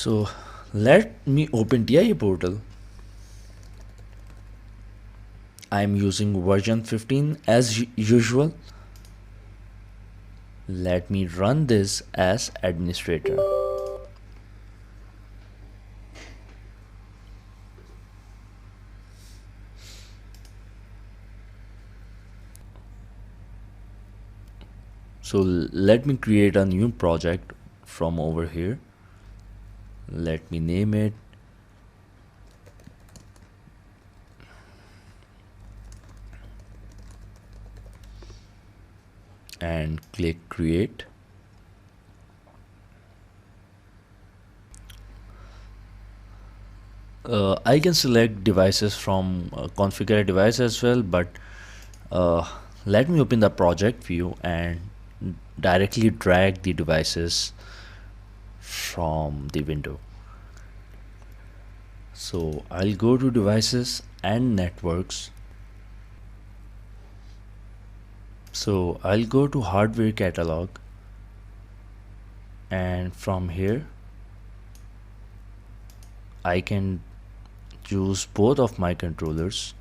So let me open TIA portal. I'm using version 15 as usual. Let me run this as administrator. So let me create a new project from over here. Let me name it and click create. I can select devices from configure device as well, but let me open the project view and directly drag the devices from the window. So I'll go to devices and networks. So I'll go to hardware catalog, and from here I can choose both of my controllers.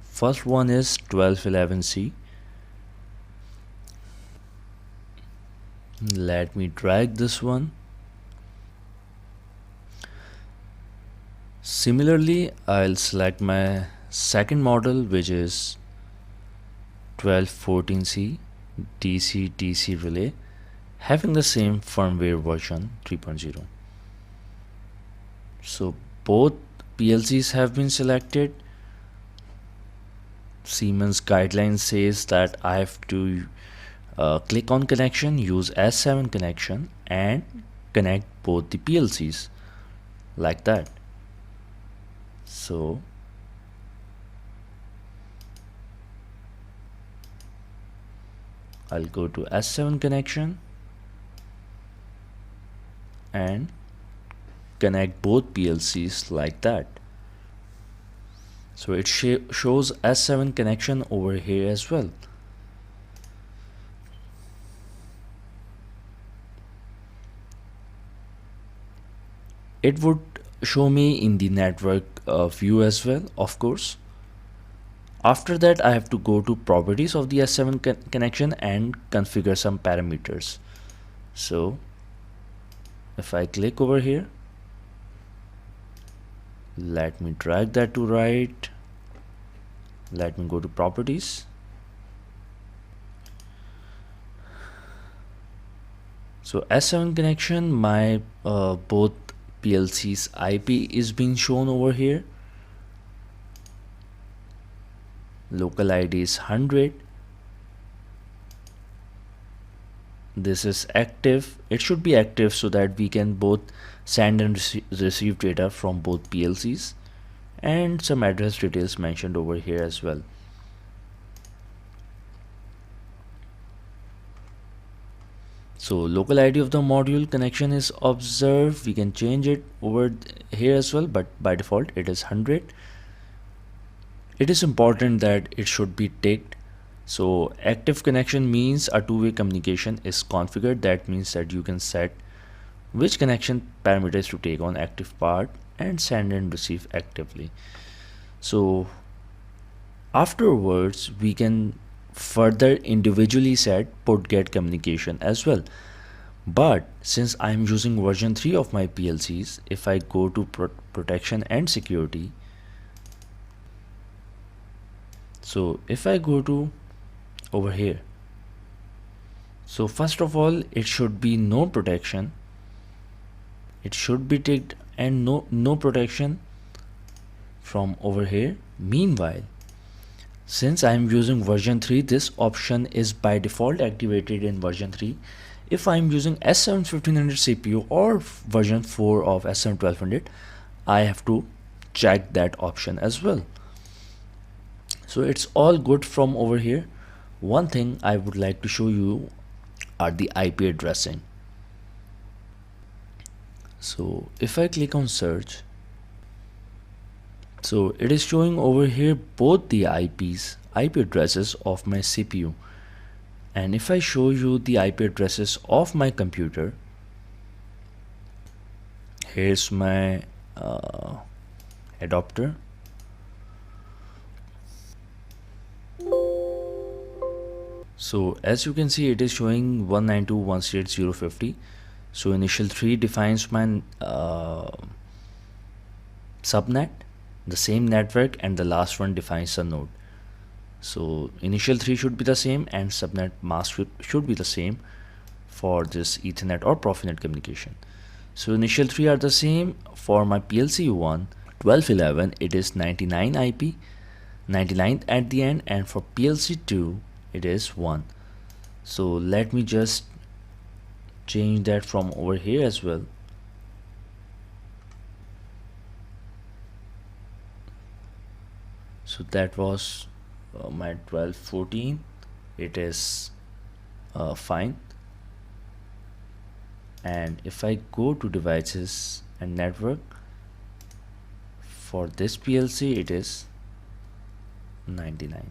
First one is 1211C. Let me drag this one. Similarly, I'll select my second model, which is 1214C DC-DC relay, having the same firmware version 3.0. So both PLCs have been selected. Siemens guidelines says that I have to click on connection, use S7 connection and connect both the PLCs like that. So I'll go to S7 connection and connect both PLCs like that. So it shows S7 connection over here as well. It would show me in the network view as well, of course. After that, I have to go to properties of the S7 connection and configure some parameters. So if I click over here, let me drag that to right. Let me go to properties. So S7 connection, my both PLC's IP is being shown over here. Local ID is 100. This is active. It should be active so that we can both send and receive data from both PLCs, and some address details mentioned over here as well. So local ID of the module connection is observed. We can change it over here as well, but by default it is 100. It is important that it should be ticked. So active connection means a two-way communication is configured. That means that you can set which connection parameters to take on active part and send and receive actively. So afterwards we can further individually set put get communication as well. But since I'm using version 3 of my PLCs, if I go to protection and security, so if I go to over here, so first of all it should be no protection. It should be ticked and no protection from over here. Meanwhile, since I am using version 3, this option is by default activated in version 3. If I am using S7-1200 CPU or version 4 of S7-1200, I have to check that option as well. So it's all good from over here. One thing I would like to show you are the IP addressing. So if I click on search, so it is showing over here both the IP addresses of my CPU, And if I show you the IP addresses of my computer, here's my adapter. So as you can see, it is showing 192.168.0.50. So initial 3 defines my subnet, the same network, and the last one defines the node. So initial 3 should be the same and subnet mask should be the same for this Ethernet or PROFINET communication. So initial 3 are the same. For my PLC 1 1211, it is 99 IP, 99 at the end, and for PLC 2 it is 1. So let me just change that from over here as well. So that was my 1214. It is fine. And if I go to devices and network, for this PLC it is 99.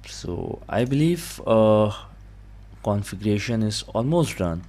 So I believe configuration is almost done.